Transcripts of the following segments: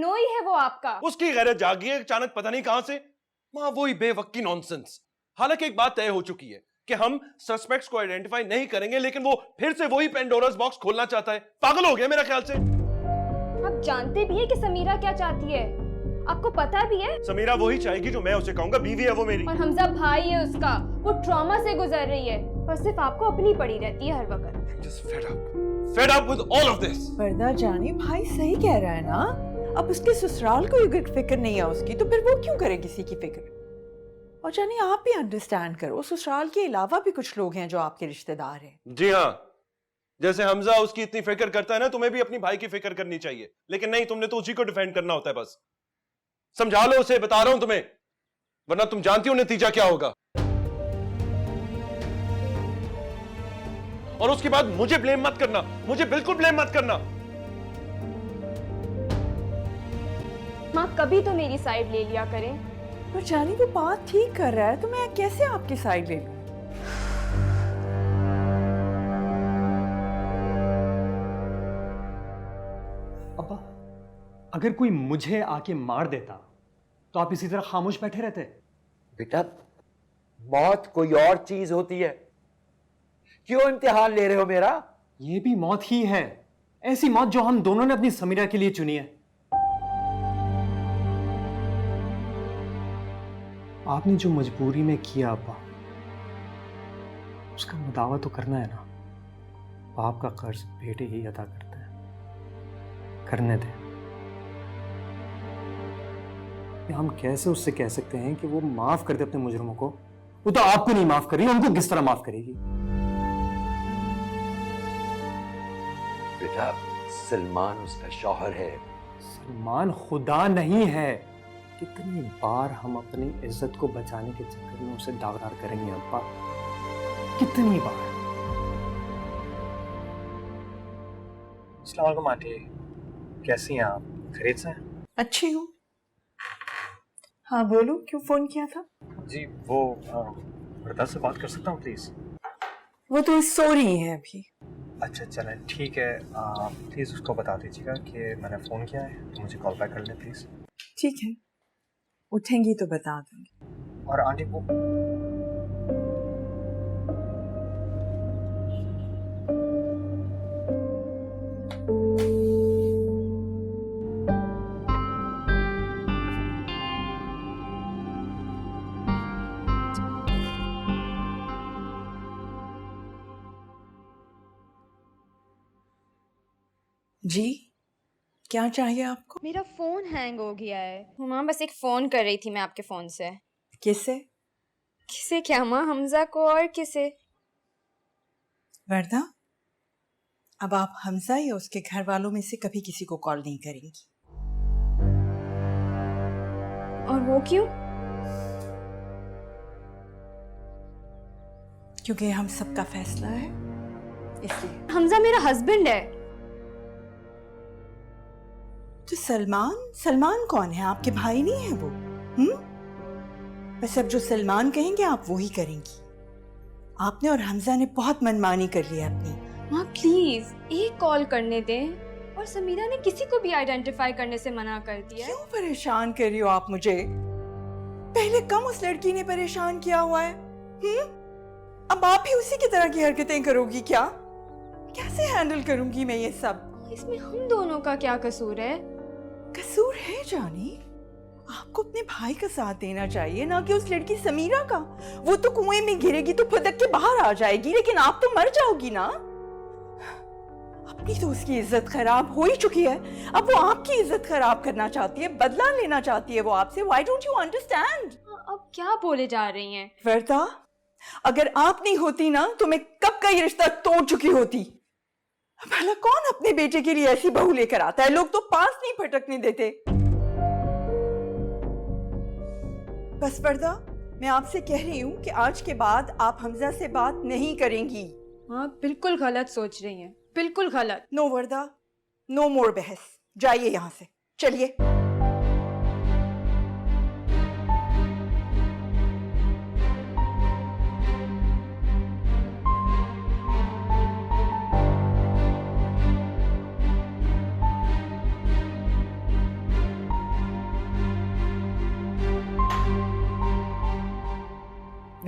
बिनोई है वो आपका। उसकी गैरत जागी है अचानक पता नहीं कहां से। मां वही बेवक्की नॉनसेंस। हालांकि एक बात तय हो चुकी है कि हम सस्पेक्ट्स को आइडेंटिफाई नहीं करेंगे, लेकिन वो फिर से वही पेंडोरास बॉक्स खोलना चाहता है। पागल हो गया मेरा ख्याल से। आप जानते भी है कि समीरा क्या चाहती है, आपको पता भी है। समीरा वही चाहेगी जो मैं उसे कहूंगा, बीवी है वो मेरी। और हमजा भाई है उसका, वो ट्रॉमा से गुजर रही है और सिर्फ आपको अपनी पड़ी रहती है हर वक्त। Just fed up with all of this. वरदा जानी भाई सही कह रहा है ना। अब उसके ससुराल को फिक्र नहीं है उसकी, तो फिर वो क्यों करे किसी की फिक्र। और जानी आप भी अंडरस्टैंड करो, ससुराल के अलावा भी कुछ लोग हैं जो आपके रिश्तेदार हैं। जी हाँ, जैसे हमजा उसकी इतनी फिक्र करता है ना, तुम्हें भी अपनी भाई की फिक्र करनी चाहिए। लेकिन नहीं, तुमने तो उसी को डिफेंड करना होता है। बस समझा लो उसे, बता रहा हूं तुम्हें, वरना तुम जानती हो नतीजा क्या होगा। और उसके बाद मुझे ब्लेम मत करना, मुझे बिल्कुल ब्लेम मत करना। माँ कभी तो मेरी साइड ले लिया करें। पर जानी वो बात ठीक कर रहा है, तो मैं कैसे आपकी साइड ले लूं। अब्बा, अगर कोई मुझे आके मार देता तो आप इसी तरह खामोश बैठे रहते? बेटा, मौत कोई और चीज होती है, क्यों इम्तिहान ले रहे हो मेरा? ये भी मौत ही है, ऐसी मौत जो हम दोनों ने अपनी समीरा के लिए चुनी है। आपने जो मजबूरी में किया अब्बा, उसका मुदावा तो करना है ना। बाप का कर्ज बेटे ही अदा करते हैं, करने दें। हम कैसे उससे कह सकते हैं कि वो माफ कर दे अपने मुजरिमों को? वो तो आपको नहीं माफ कर रही, उनको किस तरह माफ करेगी? बेटा, सलमान उसका शौहर है। सलमान खुदा नहीं है। कितनी बार हम अपनी इज्जत को बचाने के चक्कर में उसे दागदार करेंगे अब्बा, कितनी बार। अस्सलाम वालेकुम आंटी, कैसी हैं आप? खैरियत से हैं? अच्छी हूँ। हाँ बोलो, क्यों फोन किया था? जी वो वरदा से बात कर सकता हूँ प्लीज? वो तो सो रही है अभी। अच्छा चलें ठीक है, प्लीज उसको बता दीजिएगा कि मैंने फोन किया है, तो मुझे कॉल बैक कर लें प्लीज। ठीक है, उठेंगी तो बता दूंगी। और आंटी को जी क्या चाहिए आपको? मेरा फोन हैंग हो गया है माँ, बस एक फोन कर रही थी मैं आपके फोन से। किसे? किसे क्या माँ, हमजा को और किसे? वरदा, अब आप हमजा या उसके घर वालों में से कभी किसी को कॉल नहीं करेंगी। और वो क्यों? क्योंकि हम सबका फैसला है, इसलिए। हमजा मेरा हस्बैंड है। तो सलमान कौन है? आपके भाई नहीं है वो? बस अब जो सलमान कहेंगे आप वो ही करेंगी। आपने और हमजा ने बहुत मनमानी कर ली अपनी। माँ प्लीज एक कॉल करने दें। और समीरा ने किसी को भी आइडेंटिफाई करने से मना कर दिया। क्यों परेशान कर रही हो आप मुझे? पहले कम उस लड़की ने परेशान किया हुआ है। अब आप भी उसी की तरह की हरकतें करोगी क्या? कैसे हैंडल करूंगी मैं ये सब? इसमें हम दोनों का क्या कसूर है? कसूर है जानी, आपको अपने भाई का साथ देना चाहिए, ना कि उस लड़की समीरा का। वो तो कुएं में गिरेगी तो फुदक के बाहर आ जाएगी, लेकिन आप तो मर जाओगी ना। अपनी तो उसकी इज्जत खराब हो ही चुकी है, अब वो आपकी इज्जत खराब करना चाहती है, बदला लेना चाहती है वो आपसे। Why don't you understand? अब क्या बोले जा रही हैं? वर्दा, अगर आप नहीं होती ना तो मैं कब का ये रिश्ता तोड़ चुकी होती। भला कौन अपने बेटे के लिए ऐसी बहू लेकर आता है? लोग तो पास नहीं फटकने देते। बस वर्दा, मैं आपसे कह रही हूँ कि आज के बाद आप हमजा से बात नहीं करेंगी। हाँ बिल्कुल गलत सोच रही हैं, बिल्कुल गलत। नो वर्दा, नो मोर बहस। जाइए यहाँ से, चलिए।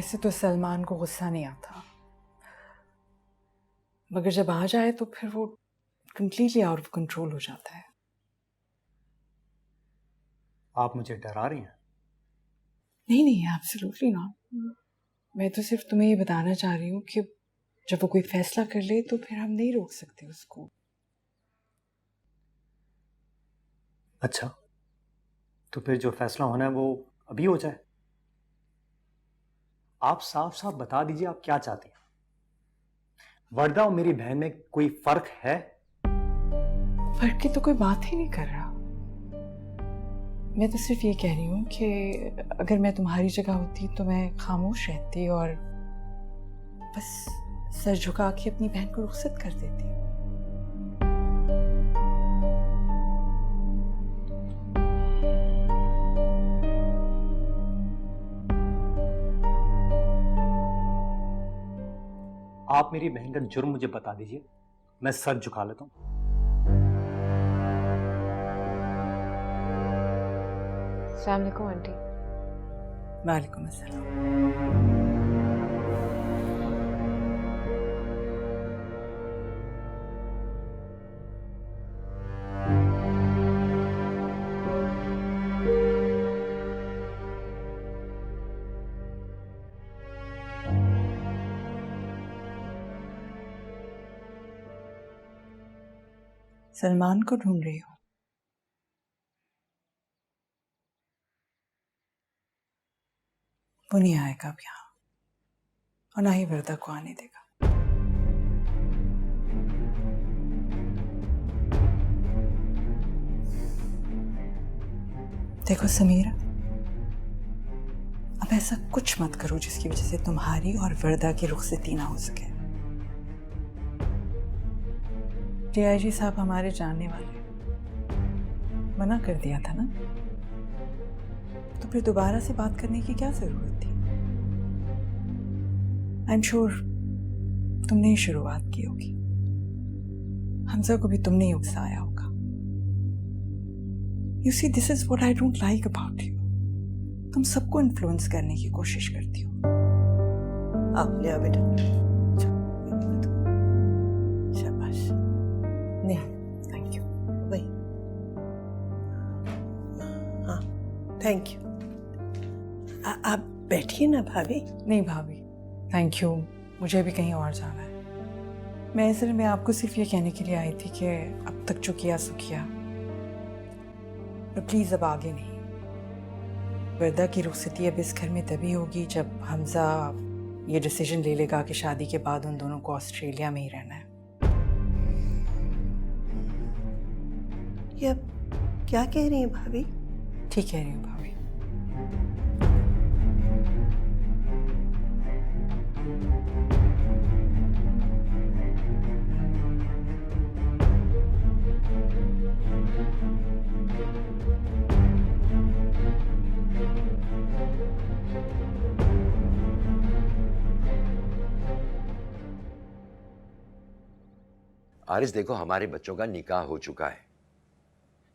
वैसे तो सलमान को गुस्सा नहीं आता, मगर जब आ जाए तो फिर वो कंप्लीटली आउट ऑफ कंट्रोल हो जाता है। आप मुझे डरा रही हैं? नहीं नहीं, एब्सोल्युटली नॉट। मैं तो सिर्फ तुम्हें ये बताना चाह रही हूँ कि जब वो कोई फैसला कर ले तो फिर हम नहीं रोक सकते उसको। अच्छा, तो फिर जो फैसला होना है वो अभी हो जाए। आप साफ साफ बता दीजिए आप क्या चाहती हैं। वर्दा और मेरी बहन में कोई फर्क है? फर्क की तो कोई बात ही नहीं कर रहा। मैं तो सिर्फ ये कह रही हूँ कि अगर मैं तुम्हारी जगह होती तो मैं खामोश रहती और बस सर झुका के अपनी बहन को रुखसत कर देती। आप मेरी बहन का जुर्म मुझे बता दीजिए, मैं सर झुका लेता हूं। अस्सलाम वालेकुम आंटी। वालेकुम अस्सलाम। सलमान को ढूंढ रही हो? वो नहीं आएगा अब यहाँ और ना ही वर्दा को आने देगा। देखो समीरा, अब ऐसा कुछ मत करो जिसकी वजह से तुम्हारी और वर्दा की रुखसती ना हो सके। डीआईजी साहब हमारे जानने वाले, मना कर दिया था ना, तो फिर दोबारा से बात करने की क्या जरूरत थी? आई एम श्योर तुमने ही शुरुआत की होगी। हमजा को भी तुमने ही उकसाया होगा। You see, this is what I don't like about you. तुम सबको इन्फ्लुएंस करने की कोशिश करती हो। आप ले आओ बेटा। शाबाश। नहीं, थैंक यू। वही, हाँ, थैंक यू। आप बैठिए ना भाभी। नहीं भाभी, थैंक यू, मुझे भी कहीं और जाना है। मैं असल में आपको सिर्फ ये कहने के लिए आई थी कि अब तक जो किया सो किया, तो प्लीज़ अब आगे नहीं। वर्दा की रुखसती अब इस घर में तभी होगी जब हमजा ये डिसीजन ले लेगा कि शादी के बाद उन दोनों को ऑस्ट्रेलिया में ही रहना है। ये अब क्या कह रही हैं भाभी? ठीक कह रही हूँ भाभी। आरिस, देखो, हमारे बच्चों का निकाह हो चुका है।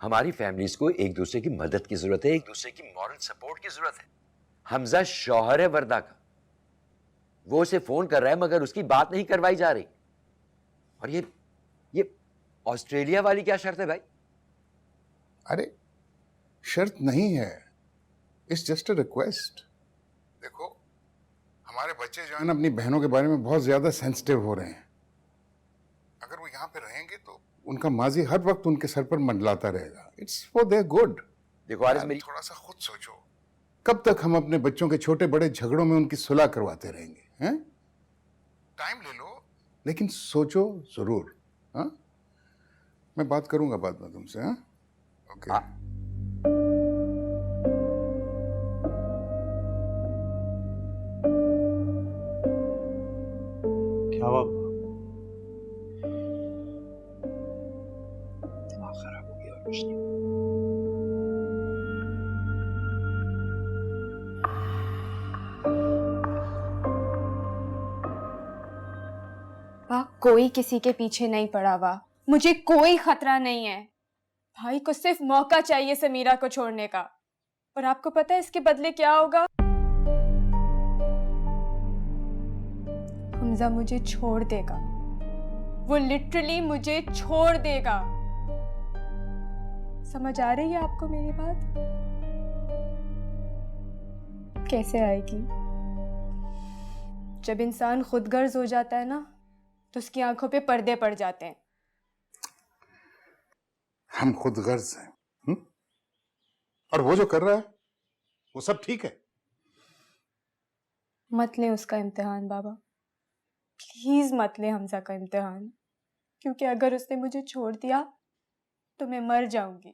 हमारी फैमिलीज को एक दूसरे की मदद की जरूरत है, एक दूसरे की मॉरल सपोर्ट की जरूरत है। हमजा शौहर है वर्दा का, वो उसे फोन कर रहा है मगर उसकी बात नहीं करवाई जा रही। और ये ऑस्ट्रेलिया वाली क्या शर्त है भाई? अरे शर्त नहीं है, इट्स जस्ट अ रिक्वेस्ट। देखो, हमारे बच्चे जो है ना अपनी बहनों के बारे में बहुत ज्यादा सेंसिटिव हो रहे हैं। अगर वो यहाँ पे रहेंगे तो उनका माजी हर वक्त उनके सर पर मंडलाता रहेगा। It's for their good. देखो आरिस, मेरी थोड़ा सा खुद सोचो, कब तक हम अपने बच्चों के छोटे बड़े झगड़ों में उनकी सुलह करवाते रहेंगे? हैं? टाइम ले लो, लेकिन सोचो जरूर। हाँ, मैं बात करूंगा बाद में तुमसे। हाँ, ओके। क्या हुआ? दिमाग खराब हो गया और कुछ नहीं। कोई किसी के पीछे नहीं पड़ा हुआ, मुझे कोई खतरा नहीं है। भाई को सिर्फ मौका चाहिए समीरा को छोड़ने का, और आपको पता है इसके बदले क्या होगा? हमजा मुझे छोड़ देगा, वो लिटरली मुझे छोड़ देगा। समझ आ रही है आपको मेरी बात? कैसे आएगी? जब इंसान खुदगर्ज हो जाता है ना, तो उसकी आंखों पे पर्दे पड़ जाते हैं। हम खुद गर्ज हैं, और वो जो कर रहा है वो सब ठीक है। मत ले उसका इम्तिहान बाबा, प्लीज मत ले हमजा का इम्तिहान, क्योंकि अगर उसने मुझे छोड़ दिया तो मैं मर जाऊंगी,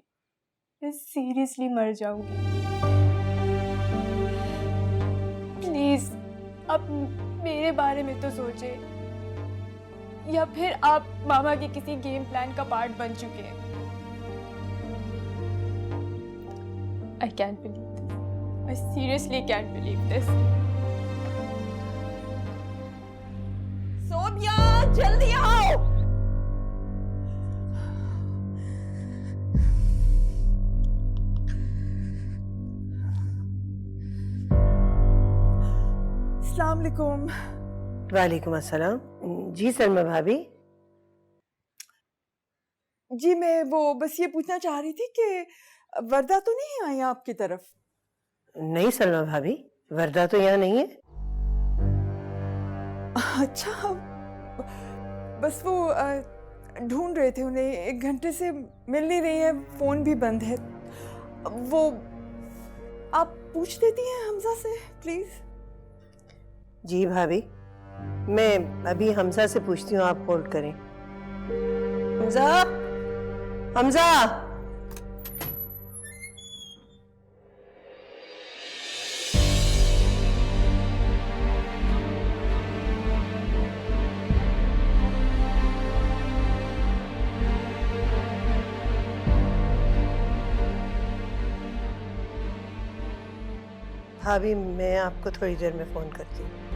मैं सीरियसली मर जाऊंगी। प्लीज आप मेरे बारे में तो सोचे, या फिर आप मामा के किसी गेम प्लान का पार्ट बन चुके हैं। I can't believe this. I seriously can't believe this. Sonia जल्दी आओ। अस्सलाम वालेकुम। वालेकुम अस्सलाम। जी सलमा भाभी। जी मैं वो बस ये पूछना चाह रही थी कि वर्दा तो नहीं आई आपकी तरफ? नहीं सलमा भाभी, वर्दा तो यहाँ नहीं है। अच्छा, बस वो ढूंढ रहे थे उन्हें, 1 घंटे से मिल नहीं रही है, फोन भी बंद है। वो आप पूछ देती हैं हमजा से प्लीज? जी भाभी, मैं अभी हमजा से पूछती हूँ, आप होल्ड करें। हमजा, हमजा। भाभी मैं आपको थोड़ी देर में फोन करती हूँ।